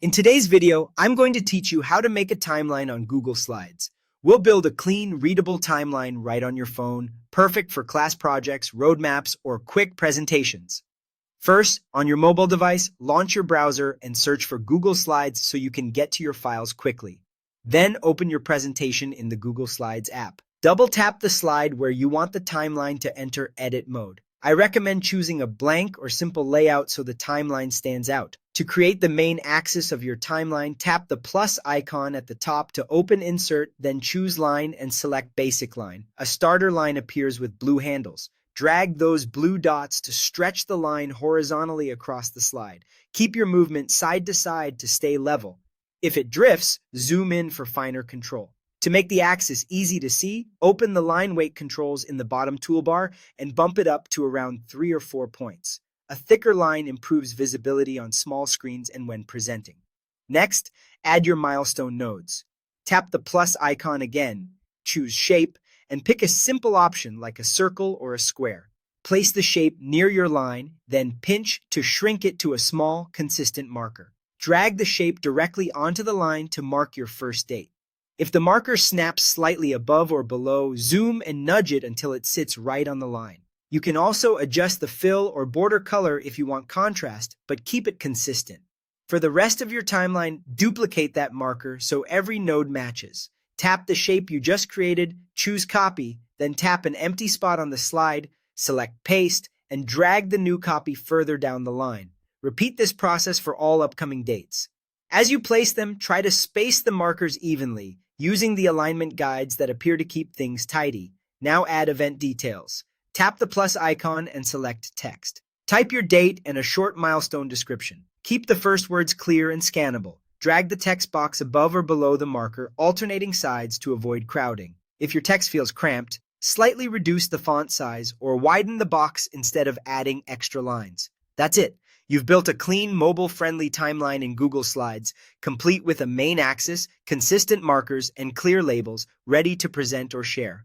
In today's video, I'm going to teach you how to make a timeline on Google Slides. We'll build a clean, readable timeline right on your phone, perfect for class projects, roadmaps, or quick presentations. First, on your mobile device, launch your browser and search for Google Slides so you can get to your files quickly. Then open your presentation in the Google Slides app. Double-tap the slide where you want the timeline to enter edit mode. I recommend choosing a blank or simple layout so the timeline stands out. To create the main axis of your timeline, tap the plus icon at the top to open Insert, then choose Line and select Basic Line. A starter line appears with blue handles. Drag those blue dots to stretch the line horizontally across the slide. Keep your movement side to side to stay level. If it drifts, zoom in for finer control. To make the axis easy to see, open the line weight controls in the bottom toolbar and bump it up to around 3 or 4 points. A thicker line improves visibility on small screens and when presenting. Next, add your milestone nodes. Tap the plus icon again, choose Shape, and pick a simple option like a circle or a square. Place the shape near your line, then pinch to shrink it to a small, consistent marker. Drag the shape directly onto the line to mark your first date. If the marker snaps slightly above or below, zoom and nudge it until it sits right on the line. You can also adjust the fill or border color if you want contrast, but keep it consistent. For the rest of your timeline, duplicate that marker so every node matches. Tap the shape you just created, choose Copy, then tap an empty spot on the slide, select Paste, and drag the new copy further down the line. Repeat this process for all upcoming dates. As you place them, try to space the markers evenly, using the alignment guides that appear to keep things tidy. Now add event details. Tap the plus icon and select text. Type your date and a short milestone description. Keep the first words clear and scannable. Drag the text box above or below the marker, alternating sides to avoid crowding. If your text feels cramped, slightly reduce the font size or widen the box instead of adding extra lines. That's it. You've built a clean, mobile-friendly timeline in Google Slides, complete with a main axis, consistent markers, and clear labels, ready to present or share.